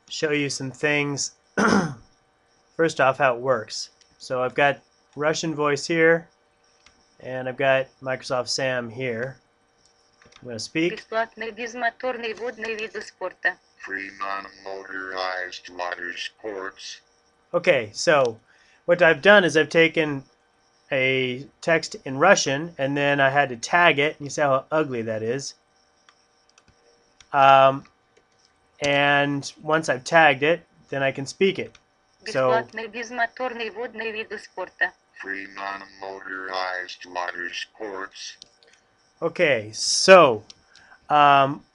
show you some things. First off, how it works. So I've got Russian voice here, and I've got Microsoft Sam here. I'm going to speak. Бесплатные безмоторные водные виды спорта. Free non-motorized water sports. Okay, so what I've done is I've taken a text in Russian, and then I had to tag it. You see how ugly that is. And once I've tagged it, then I can speak it. So, Бесплатные безмоторные водные виды спорта. Free non-motorized water sports. okay, so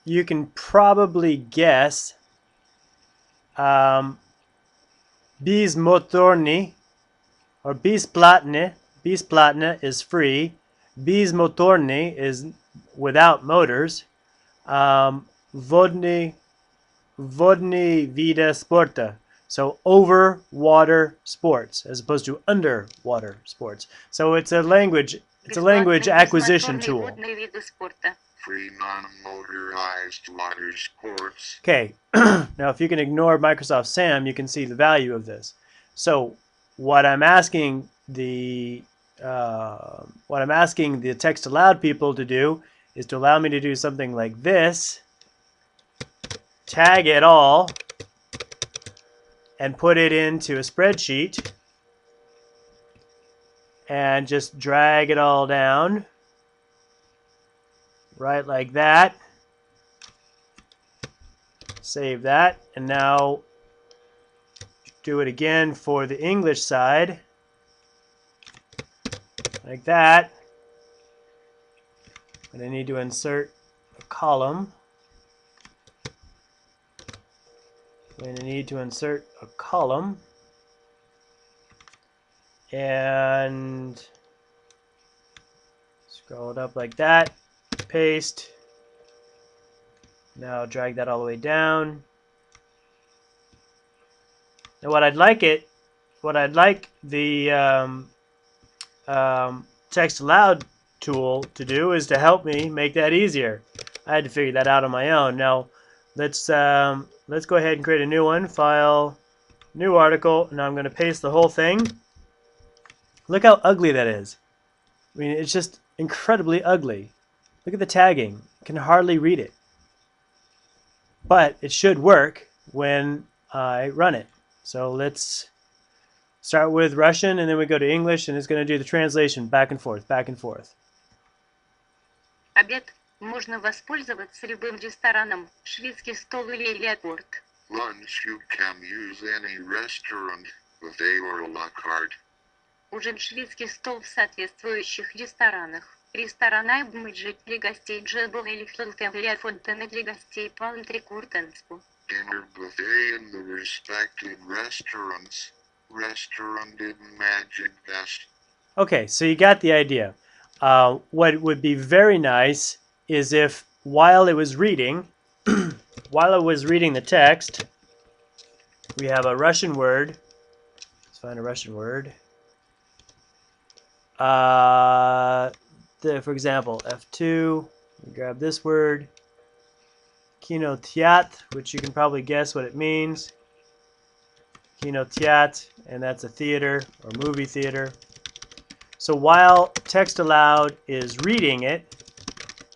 you can probably guess безмоторный or бесплатный. Бесплатно is free. Безмоторный is without motors. Водный виды спорта. So over water sports as opposed to underwater sports. So it's a language acquisition tool. Водные виды спорта. Free non-motorized water sports. Okay, now if you can ignore Microsoft Sam, you can see the value of this. So what I'm asking the Textaloud people to do is to allow me to do something like this, tag it all, and put it into a spreadsheet, and just drag it all down, right like that. Save that, and now do it again for the English side, like that. And I need to insert a column. And I need to insert a column. And scroll it up like that. Paste. Now drag that all the way down. Now what I'd like the Textaloud tool to do is to help me make that easier. I had to figure that out on my own. Now let's go ahead and create a new one. File, new article. Now I'm going to paste the whole thing. Look how ugly that is. I mean, it's just incredibly ugly. Look at the tagging. I can hardly read it. But it should work when I run it. So let's start with Russian, and then we go to English, and it's going to do the translation back and forth, back and forth. Обед. Можно воспользоваться любым рестораном, шведский стол или леопард. Lunch, you can use any restaurant, buffet or a la carte. Ужин шведский стол в соответствующих ресторанах. Рестораны обмыджет для гостей Джебл или Хилтон для фонтана для гостей Палмтри Куртенспу. Dinner buffet in the respected restaurants. Restaurant in Magic Best. Okay, so you got the idea. What would be very nice is if while it was reading, while it was reading the text, we have a Russian word. Let's find a Russian word. For example, F2, grab this word, kinoteatr, which you can probably guess what it means. Kinoteatr, and that's a theater or movie theater. So while Textaloud is reading it,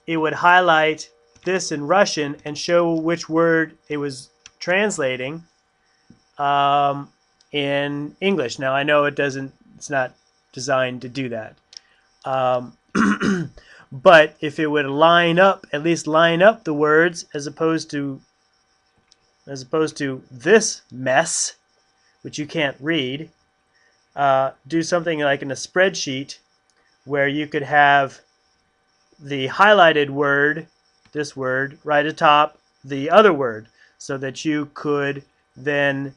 it would highlight this in Russian and show which word it was translating in English. Now I know it's not designed to do that. But if it would at least line up the words as opposed to this mess, which you can't read, do something like in a spreadsheet where you could have the highlighted word, this word, right atop the other word, so that you could then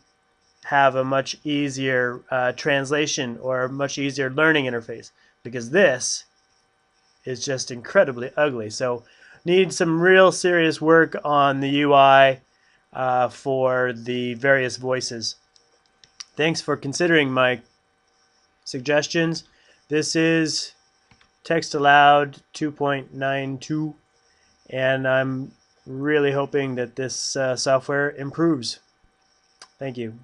have a much easier translation or a much easier learning interface, because this is just incredibly ugly. So need some real serious work on the UI for the various voices. Thanks for considering my suggestions. This is Textaloud 2.92, and I'm really hoping that this software improves. Thank you.